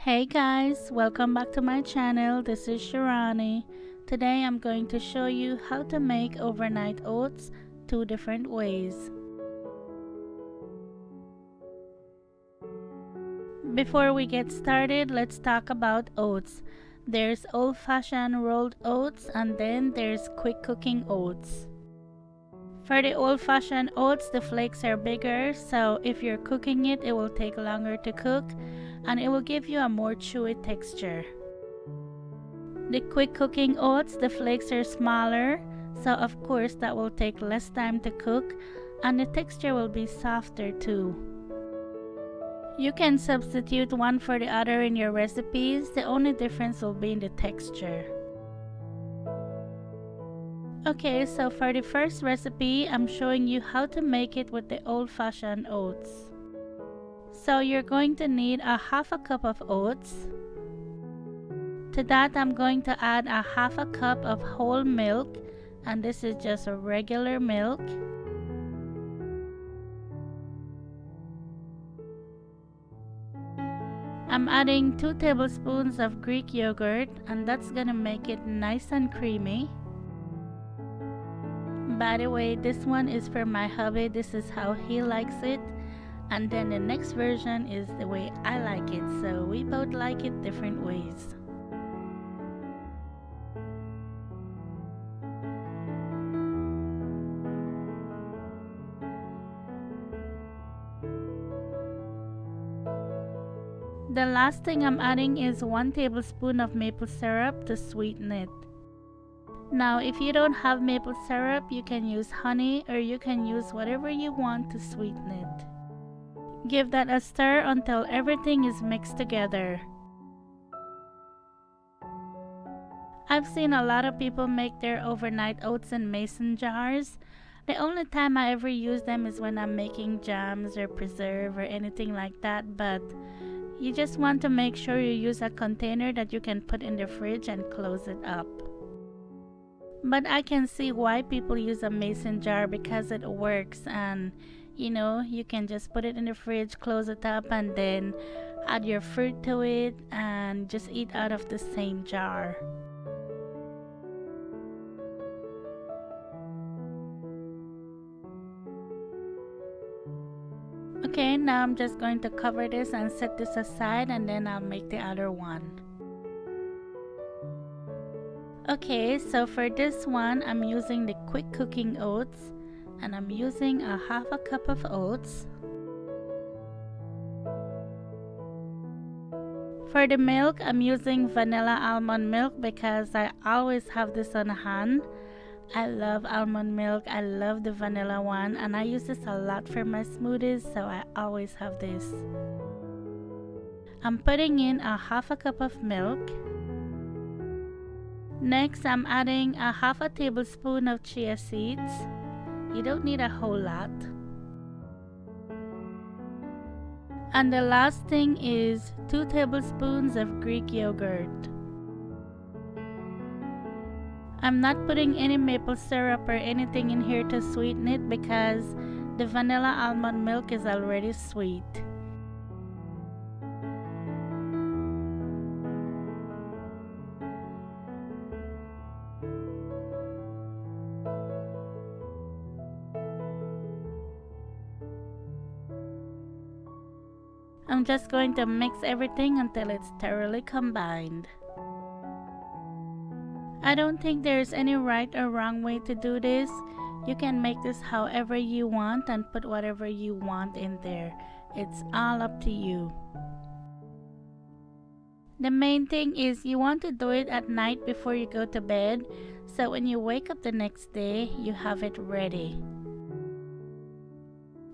Hey guys, welcome back to my channel. This is Shirani. Today I'm going to show you how to make overnight oats two different ways. Before we get started, let's talk about oats. There's old-fashioned rolled oats and then there's quick cooking oats. For the old-fashioned oats, the flakes are bigger, so if you're cooking it, it will take longer to cook and it will give you a more chewy texture. The quick cooking oats, the flakes are smaller, so of course that will take less time to cook and the texture will be softer too. You can substitute one for the other in your recipes, the only difference will be in the texture. Okay, so for the first recipe, I'm showing you how to make it with the old-fashioned oats. So you're going to need a half a cup of oats. To that, I'm going to add a half a cup of whole milk, and this is just a regular milk. I'm adding 2 tablespoons of Greek yogurt, and that's gonna make it nice and creamy. By the way, this one is for my hubby. This is how he likes it. And then the next version is the way I like it. So we both like it different ways. The last thing I'm adding is 1 tablespoon of maple syrup to sweeten it. Now, if you don't have maple syrup, you can use honey or you can use whatever you want to sweeten it. Give that a stir until everything is mixed together. I've seen a lot of people make their overnight oats in mason jars. The only time I ever use them is when I'm making jams or preserve or anything like that, but you just want to make sure you use a container that you can put in the fridge and close it up. But I can see why people use a mason jar because it works, and you can just put it in the fridge, close it up, and then add your fruit to it and just eat out of the same jar. Okay, now I'm just going to cover this and set this aside, and then I'll make the other one. Okay, so for this one, I'm using the quick cooking oats, and I'm using a half a cup of oats. For the milk, I'm using vanilla almond milk because I always have this on hand. I love almond milk, I love the vanilla one, and I use this a lot for my smoothies, so I always have this. I'm putting in a half a cup of milk. Next, I'm adding a half a tablespoon of chia seeds. You don't need a whole lot. And the last thing is 2 tablespoons of Greek yogurt. I'm not putting any maple syrup or anything in here to sweeten it because the vanilla almond milk is already sweet. I'm just going to mix everything until it's thoroughly combined. I don't think there's any right or wrong way to do this. You can make this however you want and put whatever you want in there. It's all up to you. The main thing is you want to do it at night before you go to bed, so when you wake up the next day, you have it ready.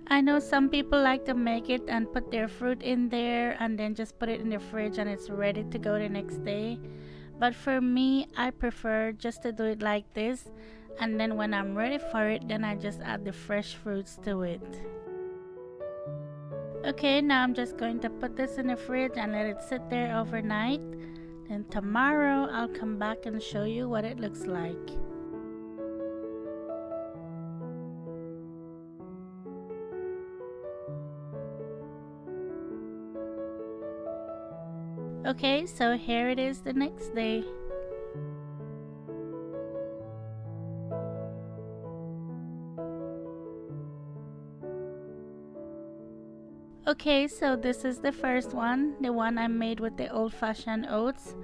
I know some people like to make it and put their fruit in there and then just put it in the fridge and it's ready to go the next day. But for me, I prefer just to do it like this, and then when I'm ready for it, then I just add the fresh fruits to it. Okay, now I'm just going to put this in the fridge and let it sit there overnight. Then tomorrow I'll come back and show you what it looks like. Okay, so here it is the next day. Okay, so this is the first one, the one I made with the old-fashioned oats.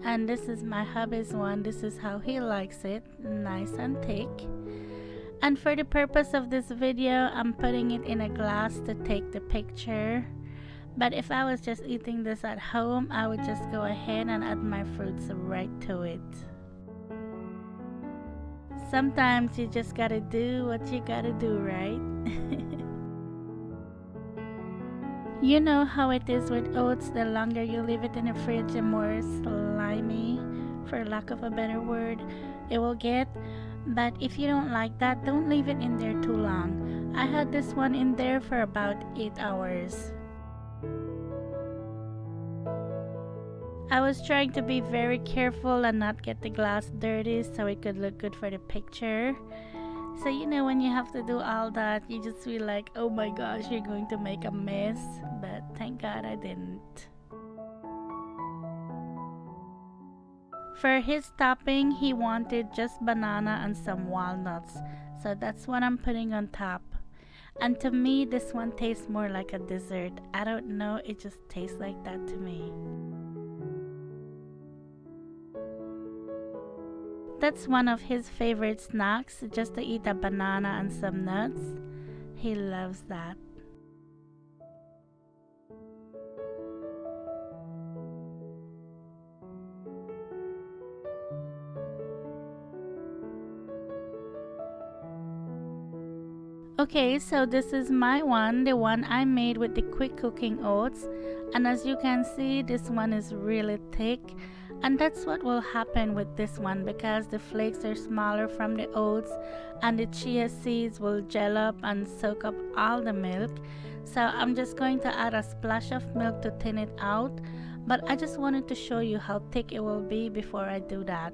And this is my hubby's one. This is how he likes it, nice and thick. And for the purpose of this video, I'm putting it in a glass to take the picture. But if I was just eating this at home, I would just go ahead and add my fruits right to it. Sometimes you just gotta do what you gotta do, right? You know how it is with oats, the longer you leave it in the fridge, the more slimy, for lack of a better word, it will get. But if you don't like that, don't leave it in there too long. I had this one in there for about 8 hours. I was trying to be very careful and not get the glass dirty so it could look good for the picture. So you know, when you have to do all that, you just feel like, oh my gosh, you're going to make a mess. But thank God I didn't. For his topping, he wanted just banana and some walnuts. So that's what I'm putting on top. And to me, this one tastes more like a dessert. I don't know, it just tastes like that to me. That's one of his favorite snacks, just to eat a banana and some nuts. He loves that. Okay, so this is my one, the one I made with the quick cooking oats. And as you can see, this one is really thick. And that's what will happen with this one because the flakes are smaller from the oats and the chia seeds will gel up and soak up all the milk. So I'm just going to add a splash of milk to thin it out, but I just wanted to show you how thick it will be before I do that.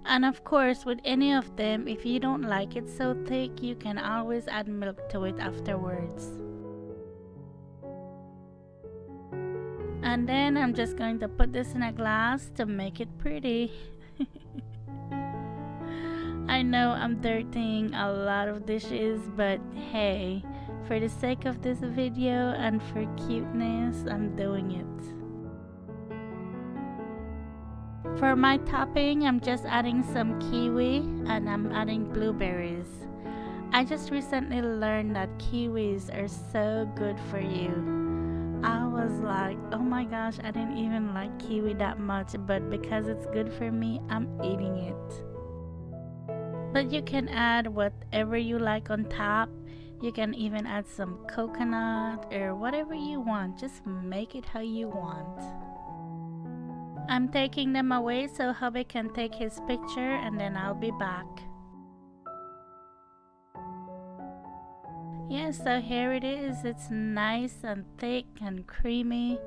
And of course, with any of them, if you don't like it so thick, you can always add milk to it afterwards. And then I'm just going to put this in a glass to make it pretty. I know I'm dirtying a lot of dishes, but hey, for the sake of this video and for cuteness, I'm doing it. For my topping, I'm just adding some kiwi and I'm adding blueberries. I just recently learned that kiwis are so good for you. I was like, oh my gosh, I didn't even like kiwi that much, but because it's good for me, I'm eating it. But you can add whatever you like on top. You can even add some coconut or whatever you want. Just make it how you want. I'm taking them away so hubby can take his picture and then I'll be back. Yeah, so here it is. It's nice and thick and creamy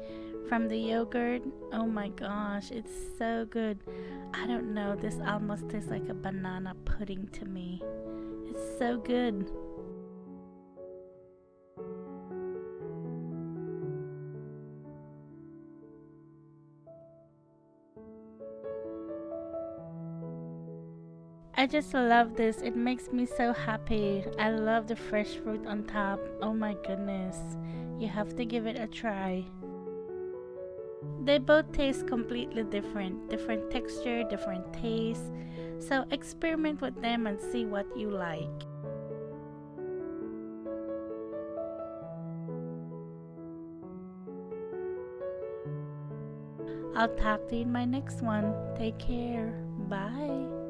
from the yogurt. Oh my gosh, it's so good. I don't know, this almost tastes like a banana pudding to me. It's so good. I just love this. It makes me so happy. I love the fresh fruit on top. Oh my goodness. You have to give it a try. They both taste completely different. Different texture, different taste. So experiment with them and see what you like. I'll talk to you in my next one. Take care. Bye.